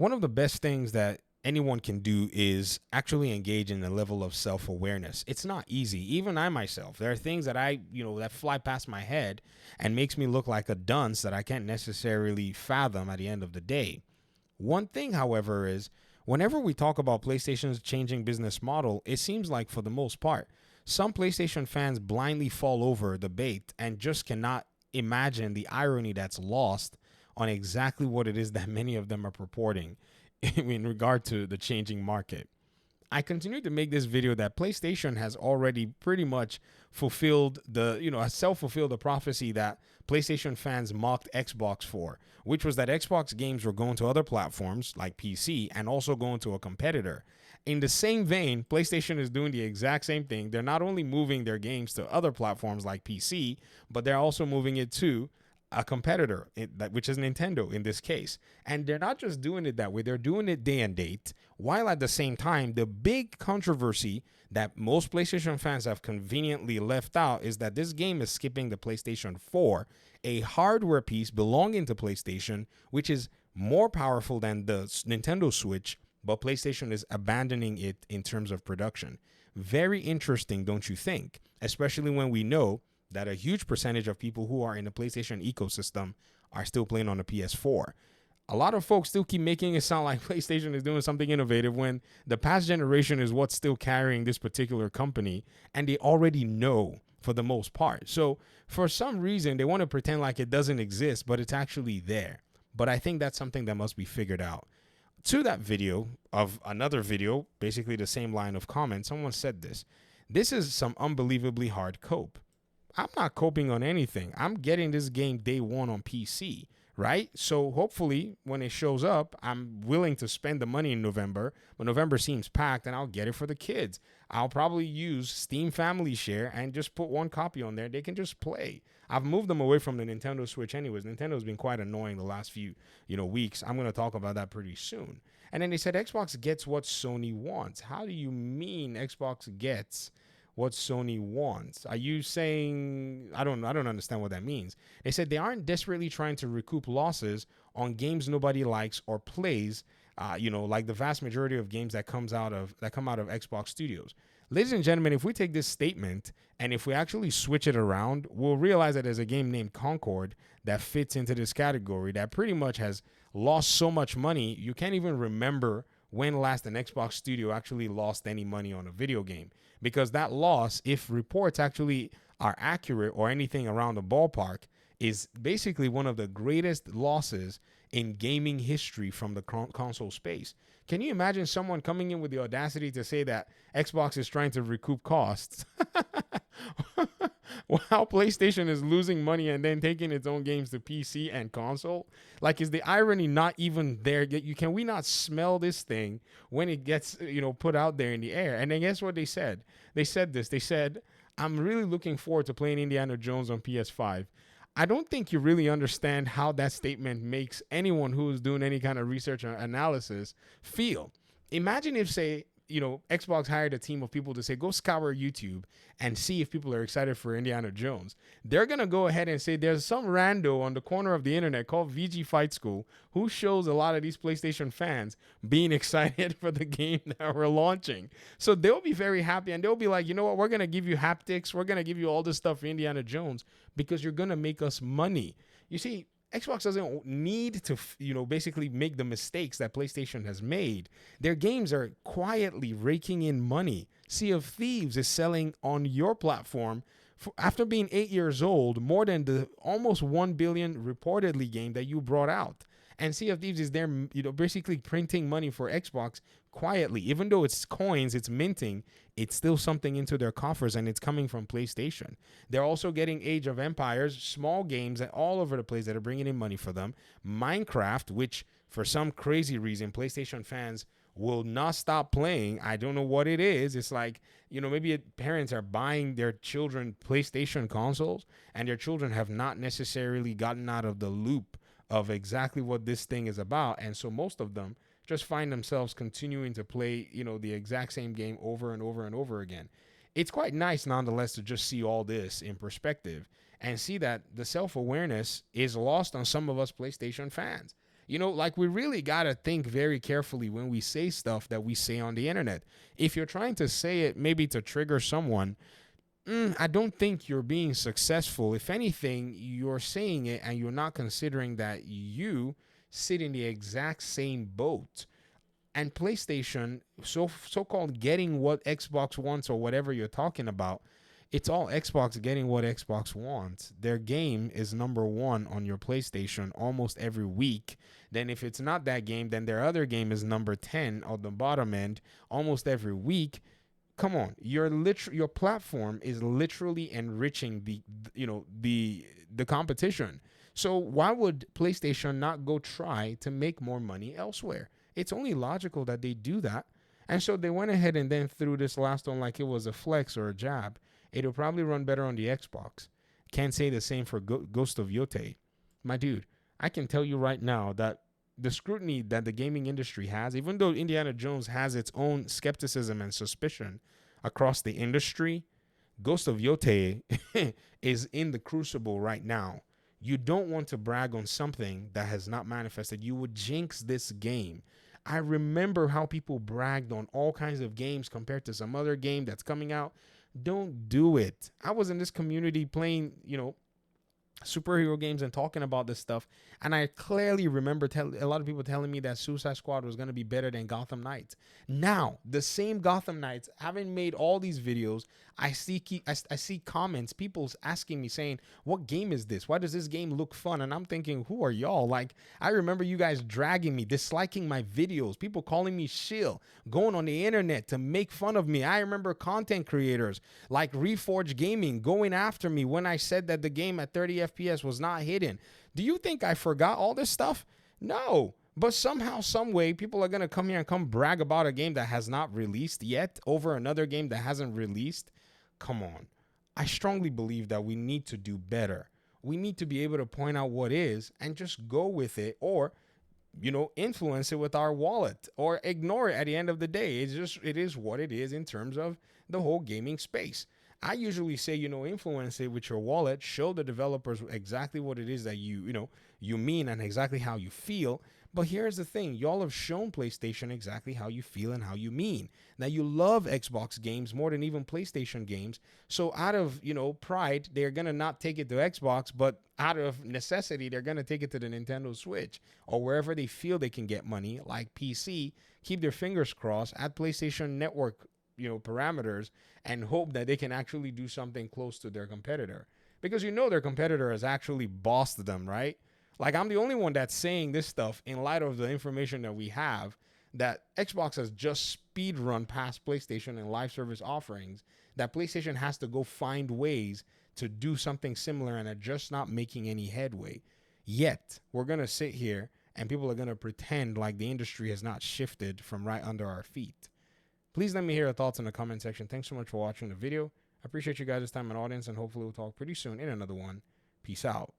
One of the best things that anyone can do is actually engage in a level of self-awareness. It's not easy. Even I myself, there are things that that fly past my head and makes me look like a dunce that I can't necessarily fathom at the end of the day. One thing, however, is whenever we talk about PlayStation's changing business model, it seems like for the most part, some PlayStation fans blindly fall over the bait and just cannot imagine the irony that's lost on exactly what it is that many of them are purporting in regard to the changing market. I continue to make this video that PlayStation has already pretty much fulfilled has self-fulfilled the prophecy that PlayStation fans mocked Xbox for, which was that Xbox games were going to other platforms like PC and also going to a competitor. In the same vein, PlayStation is doing the exact same thing. They're not only moving their games to other platforms like PC, but they're also moving it to a competitor, which is Nintendo in this case. And they're not just doing it that way, they're doing it day and date, while at the same time, the big controversy that most PlayStation fans have conveniently left out is that this game is skipping the PlayStation 4, a hardware piece belonging to PlayStation, which is more powerful than the Nintendo Switch, but PlayStation is abandoning it in terms of production. Very interesting, don't you think? Especially when we know that a huge percentage of people who are in the PlayStation ecosystem are still playing on the PS4. A lot of folks still keep making it sound like PlayStation is doing something innovative when the past generation is what's still carrying this particular company, and they already know for the most part. So for some reason, they want to pretend like it doesn't exist, but it's actually there. But I think that's something that must be figured out. To that video of another video, basically the same line of comments, someone said this. This is some unbelievably hard cope. I'm not coping on anything. I'm getting this game day one on PC, right? So hopefully when it shows up, I'm willing to spend the money in November, but November seems packed and I'll get it for the kids. I'll probably use Steam Family Share and just put one copy on there. They can just play. I've moved them away from the Nintendo Switch anyways. Nintendo's been quite annoying the last few, weeks. I'm going to talk about that pretty soon. And then they said Xbox gets what Sony wants. How do you mean Xbox gets what Sony wants? Are you saying I don't understand what that means. They said they aren't desperately trying to recoup losses on games nobody likes or plays, like the vast majority of games that come out of Xbox Studios. Ladies and gentlemen, if we take this statement and if we actually switch it around, we'll realize that there's a game named Concord that fits into this category that pretty much has lost so much money you can't even remember when last an Xbox studio actually lost any money on a video game. Because that loss, if reports actually are accurate or anything around the ballpark, is basically one of the greatest losses in gaming history from the console space. Can you imagine someone coming in with the audacity to say that Xbox is trying to recoup costs while PlayStation is losing money and then taking its own games to PC and console? Like, is the irony not even there? Can we not smell this thing when it gets, put out there in the air? And then guess what they said? They said this. They said, I'm really looking forward to playing Indiana Jones on PS5. I don't think you really understand how that statement makes anyone who is doing any kind of research or analysis feel. Imagine if, say, Xbox hired a team of people to say, go scour YouTube and see if people are excited for Indiana Jones. They're going to go ahead and say there's some rando on the corner of the internet called VG Fight School who shows a lot of these PlayStation fans being excited for the game that we're launching. So they'll be very happy and they'll be like, you know what, we're going to give you haptics. We're going to give you all this stuff for Indiana Jones because you're going to make us money. You see, Xbox doesn't need to, basically make the mistakes that PlayStation has made. Their games are quietly raking in money. Sea of Thieves is selling on your platform after being 8 years old, more than the almost 1 billion reportedly game that you brought out. And Sea of Thieves is there, basically printing money for Xbox quietly. Even though it's coins, it's minting, it's still something into their coffers, and it's coming from PlayStation. They're also getting Age of Empires, small games all over the place that are bringing in money for them. Minecraft, which for some crazy reason, PlayStation fans will not stop playing. I don't know what it is. It's like, maybe parents are buying their children PlayStation consoles, and their children have not necessarily gotten out of the loop of exactly what this thing is about. And so most of them just find themselves continuing to play, the exact same game over and over and over again. It's quite nice nonetheless to just see all this in perspective and see that the self-awareness is lost on some of us PlayStation fans. Like we really got to think very carefully when we say stuff that we say on the internet. If you're trying to say it maybe to trigger someone, I don't think you're being successful. If anything, you're saying it and you're not considering that you sit in the exact same boat. And PlayStation, so-called getting what Xbox wants or whatever you're talking about, it's all Xbox getting what Xbox wants. Their game is number one on your PlayStation almost every week. Then if it's not that game, then their other game is number 10 on the bottom end almost every week. Come on, your platform is literally enriching the competition. So why would PlayStation not go try to make more money elsewhere? It's only logical that they do that. And so they went ahead and then threw this last one like it was a flex or a jab. It'll probably run better on the Xbox. Can't say the same for Ghost of Yote. My dude, I can tell you right now that the scrutiny that the gaming industry has, even though Indiana Jones has its own skepticism and suspicion across the industry, Ghost of Yote is in the crucible right now. You don't want to brag on something that has not manifested. You would jinx this game. I remember how people bragged on all kinds of games compared to some other game that's coming out. Don't do it. I was in this community playing, superhero games and talking about this stuff, and I clearly remember a lot of people telling me that Suicide Squad was going to be better than Gotham Knights. Now, the same Gotham Knights, having made all these videos, I see comments, people asking me saying, "What game is this? Why does this game look fun?" And I'm thinking, who are y'all? Like, I remember you guys dragging me, disliking my videos, people calling me shill, going on the internet to make fun of me. I remember content creators like Reforge Gaming going after me when I said that the game at 30 FPS was not hidden. Do you think I forgot all this stuff? No. But somehow, some way, people are going to come here and come brag about a game that has not released yet over another game that hasn't released. Come on. I strongly believe that we need to do better. We need to be able to point out what is and just go with it, or influence it with our wallet, or ignore it at the end of the day. It is what it is in terms of the whole gaming space. I usually say, influence it with your wallet, show the developers exactly what it is that you mean and exactly how you feel. But here's the thing, y'all have shown PlayStation exactly how you feel and how you mean. Now, you love Xbox games more than even PlayStation games. So out of, pride, they're going to not take it to Xbox, but out of necessity, they're going to take it to the Nintendo Switch or wherever they feel they can get money, like PC. Keep their fingers crossed at PlayStation Network, parameters, and hope that they can actually do something close to their competitor. Because their competitor has actually bossed them, right? Like, I'm the only one that's saying this stuff in light of the information that we have, that Xbox has just speed run past PlayStation and live service offerings, that PlayStation has to go find ways to do something similar and are just not making any headway. Yet, we're going to sit here and people are going to pretend like the industry has not shifted from right under our feet. Please let me hear your thoughts in the comment section. Thanks so much for watching the video. I appreciate you guys' time and audience, and hopefully we'll talk pretty soon in another one. Peace out.